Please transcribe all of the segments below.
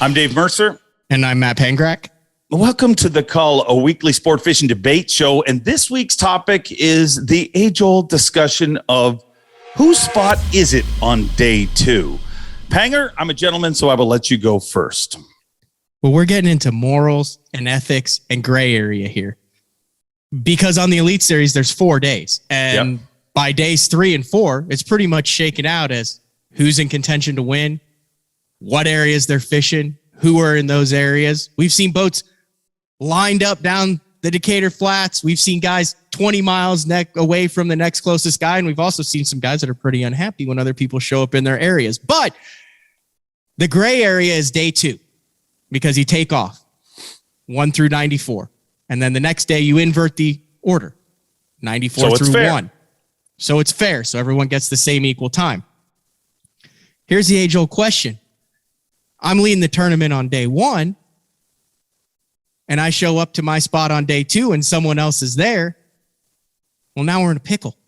I'm Dave Mercer. And I'm Matt Pangrac. Welcome to the Cull, a weekly sport fishing debate show. And this week's topic is the age-old discussion of whose spot is it on day two? Panger, I'm a gentleman, so I will let you go first. Well, we're getting into morals and ethics and gray area here. Because on the Elite Series, there's 4 days. And by days 3 and 4, it's pretty much shaken out as who's in contention to win, what areas they're fishing, who are in those areas. We've seen boats lined up down the Decatur Flats. We've seen guys 20 miles away from the next closest guy. And we've also seen some guys that are pretty unhappy when other people show up in their areas. But the gray area is day 2 because you take off 1 through 94. And then the next day you invert the order, 94 through 1. So it's fair. So everyone gets the same equal time. Here's the age-old question. I'm leading the tournament on day 1, and I show up to my spot on day 2 and someone else is there. Well, now we're in a pickle.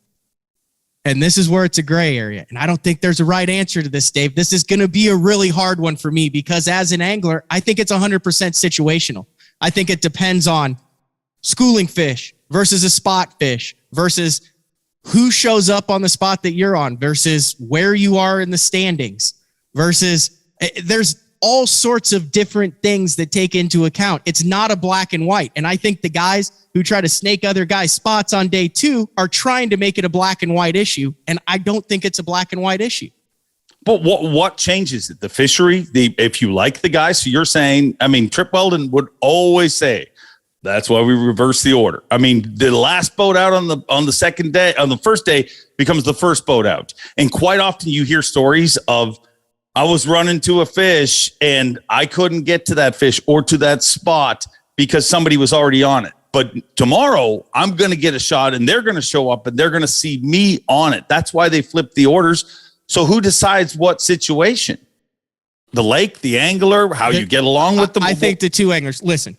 And this is where it's a gray area. And I don't think there's a right answer to this, Dave. This is going to be a really hard one for me because as an angler, I think it's 100% situational. I think it depends on schooling fish versus a spot fish versus who shows up on the spot that you're on versus where you are in the standings versus there's all sorts of different things that take into account. It's not a black and white. And I think the guys who try to snake other guys' spots on day 2 are trying to make it a black and white issue. And I don't think it's a black and white issue. But what changes it? The fishery, if you like the guy. So you're saying, I mean, Trip Weldon would always say, that's why we reverse the order. I mean, the last boat out on the second day, on the first day becomes the first boat out. And quite often you hear stories of, I was running to a fish and I couldn't get to that fish or to that spot because somebody was already on it. But tomorrow I'm going to get a shot and they're going to show up and they're going to see me on it. That's why they flip the orders. So who decides what situation? The lake, the angler, how you get along with them? I think the two anglers. Listen,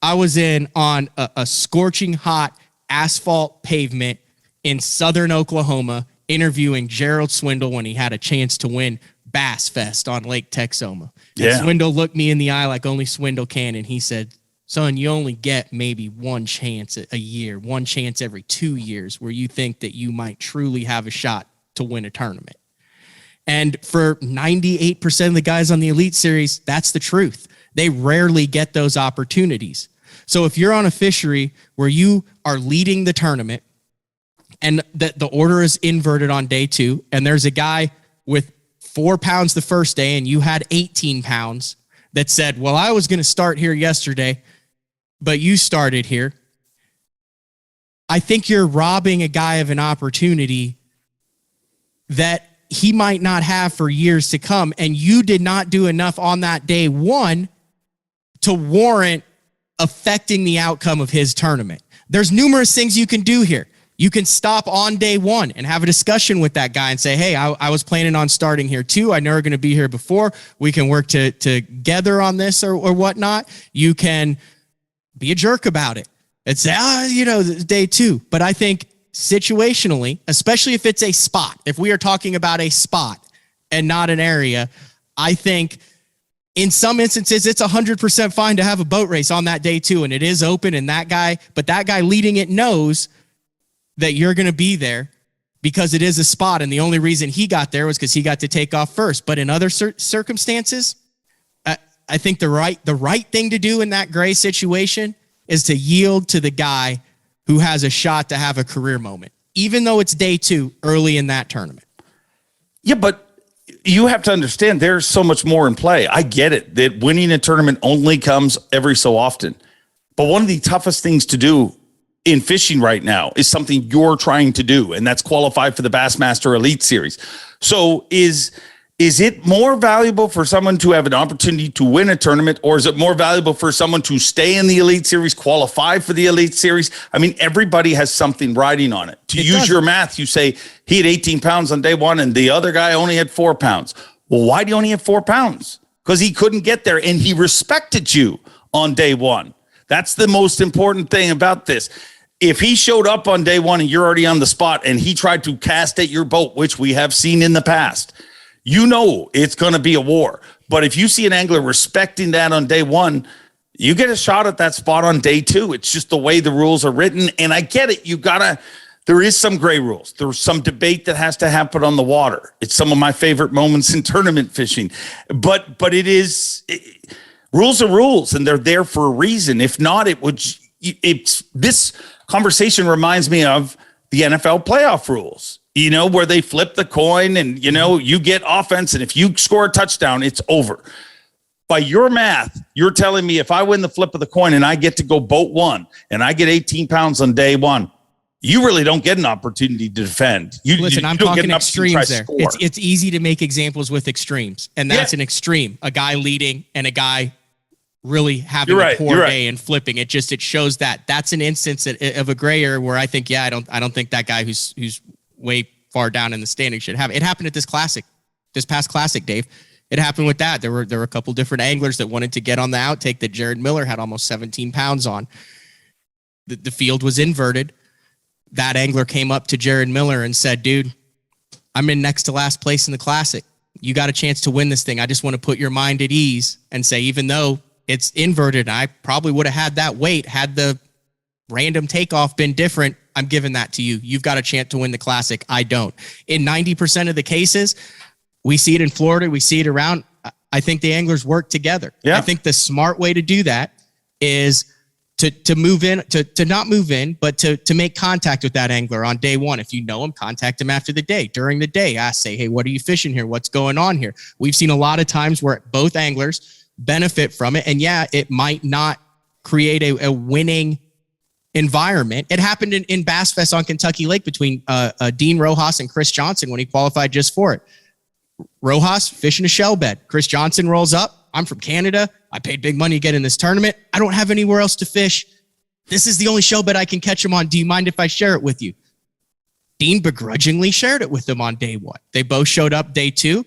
I was in on a scorching hot asphalt pavement in southern Oklahoma interviewing Gerald Swindle when he had a chance to win Bass Fest on Lake Texoma. And Swindle looked me in the eye like only Swindle can, and he said, son, you only get maybe one chance a year, one chance every 2 years where you think that you might truly have a shot to win a tournament. And for 98% of the guys on the Elite Series, that's the truth. They rarely get those opportunities. So if you're on a fishery where you are leading the tournament and the order is inverted on day 2, and there's a guy with 4 pounds the first day and you had 18 pounds that said, well, I was going to start here yesterday, but you started here. I think you're robbing a guy of an opportunity that he might not have for years to come. And you did not do enough on that day 1 to warrant affecting the outcome of his tournament. There's numerous things you can do here. You can stop on day 1 and have a discussion with that guy and say, hey, I was planning on starting here too. I know we're going to be here before. We can work together on this or whatnot. You can be a jerk about it and say, day 2. But I think situationally, especially if it's a spot, if we are talking about a spot and not an area, I think in some instances, it's 100% fine to have a boat race on that day 2. And it is open and that guy leading it knows that you're going to be there because it is a spot. And the only reason he got there was because he got to take off first. But in other circumstances, I think the right thing to do in that gray situation is to yield to the guy who has a shot to have a career moment, even though it's day 2 early in that tournament. Yeah, but you have to understand there's so much more in play. I get it that winning a tournament only comes every so often. But one of the toughest things to do in fishing right now is something you're trying to do, and that's qualify for the Bassmaster Elite Series. So is it more valuable for someone to have an opportunity to win a tournament, or is it more valuable for someone to stay in the Elite Series, qualify for the Elite Series? I mean, everybody has something riding on it. To use your math, you say he had 18 pounds on day 1 and the other guy only had 4 pounds. Well, why do you only have 4 pounds? Because he couldn't get there and he respected you on day 1. That's the most important thing about this. If he showed up on day 1 and you're already on the spot and he tried to cast at your boat, which we have seen in the past, you know it's going to be a war. But if you see an angler respecting that on day one, you get a shot at that spot on day two. It's just the way the rules are written. And I get it. There is some gray rules. There's some debate that has to happen on the water. It's some of my favorite moments in tournament fishing. But rules are rules, and they're there for a reason. If not, this conversation reminds me of the NFL playoff rules, where they flip the coin and, you get offense. And if you score a touchdown, it's over. By your math, you're telling me if I win the flip of the coin and I get to go boat one and I get 18 pounds on day one, you really don't get an opportunity to defend. Listen, I'm talking extremes there. It's easy to make examples with extremes, and that's an extreme. A guy leading and a guy really having a poor day and flipping. It shows that's an instance of a gray area where I think, I don't think that guy who's way far down in the standing should have it. It happened at this past classic, Dave. It happened with that. There were a couple different anglers that wanted to get on the outtake that Jared Miller had almost 17 pounds on. The field was inverted. That angler came up to Jared Miller and said, dude, I'm in next to last place in the classic. You got a chance to win this thing. I just want to put your mind at ease and say, even though it's inverted, I probably would have had that weight had the random takeoff been different. I'm giving that to you. You've got a chance to win the classic. I don't. In 90% of the cases, we see it in Florida. We see it around. I think the anglers work together. Yeah. I think the smart way to do that is to move in, to not move in, but to make contact with that angler on day one. If you know him, contact him after the day. During the day, say, hey, what are you fishing here? What's going on here? We've seen a lot of times where both anglers benefit from it. And it might not create a winning environment. It happened in Bass Fest on Kentucky Lake between Dean Rojas and Chris Johnson when he qualified just for it. Rojas fishing a shell bed. Chris Johnson rolls up. I'm from Canada. I paid big money to get in this tournament. I don't have anywhere else to fish. This is the only shell bed I can catch him on. Do you mind if I share it with you? Dean begrudgingly shared it with him on day one. They both showed up day two.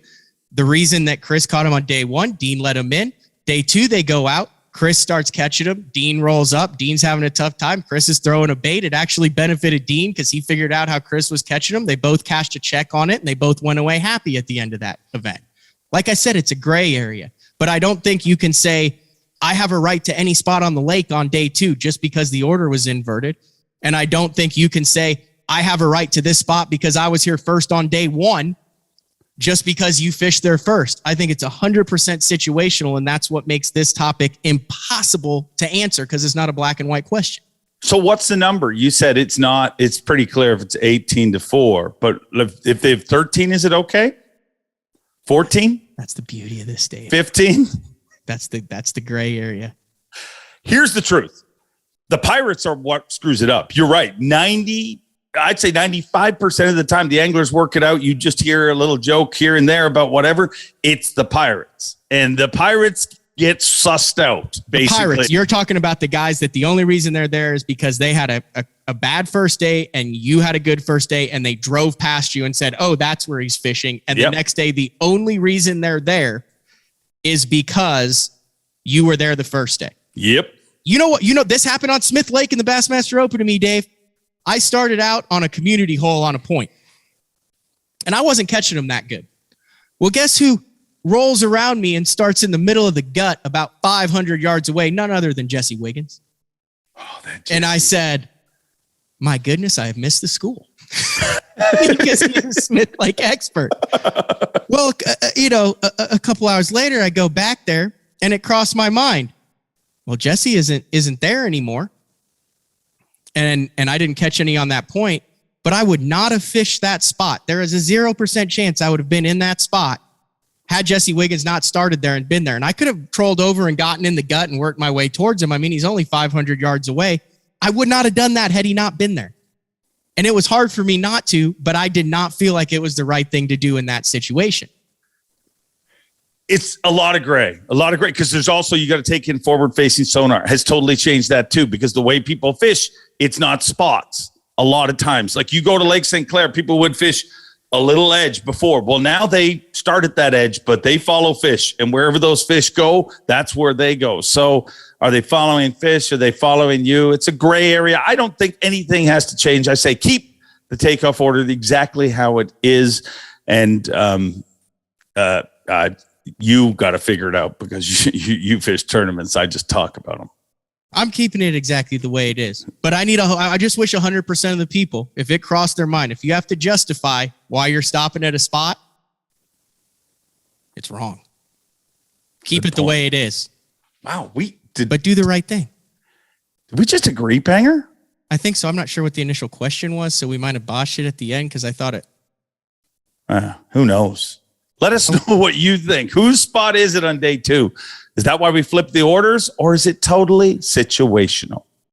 The reason that Chris caught him on day one, Dean let him in. Day two, they go out. Chris starts catching him. Dean rolls up. Dean's having a tough time. Chris is throwing a bait. It actually benefited Dean because he figured out how Chris was catching him. They both cashed a check on it, and they both went away happy at the end of that event. Like I said, it's a gray area, but I don't think you can say, I have a right to any spot on the lake on day two just because the order was inverted. And I don't think you can say, I have a right to this spot because I was here first on day one just because you fished there first. I think it's 100% situational, and that's what makes this topic impossible to answer because it's not a black and white question. So what's the number? You said it's pretty clear if it's 18-4, but if they have 13, is it okay? 14? That's the beauty of this state. 15? That's the gray area. Here's the truth. The Pirates are what screws it up. You're right. I'd say 95% of the time the anglers work it out. You just hear a little joke here and there about whatever. It's the Pirates. And the Pirates get sussed out, basically. The Pirates, you're talking about the guys that the only reason they're there is because they had a bad first day and you had a good first day and they drove past you and said, oh, that's where he's fishing. And the next day, the only reason they're there is because you were there the first day. Yep. You know what? This happened on Smith Lake in the Bassmaster Open to me, Dave. I started out on a community hole on a point, and I wasn't catching them that good. Well, guess who rolls around me and starts in the middle of the gut about 500 yards away? None other than Jesse Wiggins. Oh, and I said, my goodness, I have missed the school. Because he's a Smith Lake expert. Well, a couple hours later, I go back there, and it crossed my mind. Well, Jesse isn't there anymore. And I didn't catch any on that point, but I would not have fished that spot. There is a 0% chance I would have been in that spot had Jesse Wiggins not started there and been there. And I could have trolled over and gotten in the gut and worked my way towards him. I mean, he's only 500 yards away. I would not have done that had he not been there. And it was hard for me not to, but I did not feel like it was the right thing to do in that situation. It's a lot of gray, because there's also, you got to take in forward facing sonar has totally changed that too, because the way people fish, it's not spots. A lot of times, like you go to Lake St. Clair, people would fish a little edge before. Well, now they start at that edge, but they follow fish, and wherever those fish go, that's where they go. So are they following fish? Are they following you? It's a gray area. I don't think anything has to change. I say, keep the takeoff order exactly how it is. And, you got to figure it out because you fish tournaments. I just talk about them. I'm keeping it exactly the way it is. But I just wish 100% of the people, if it crossed their mind, if you have to justify why you're stopping at a spot, it's wrong. Keep it the way it is. Wow. But do the right thing. Did we just agree, Panger? I think so. I'm not sure what the initial question was, so we might have botched it at the end because I thought it. Who knows? Let us know what you think. Whose spot is it on day 2? Is that why we flipped the orders, or is it totally situational?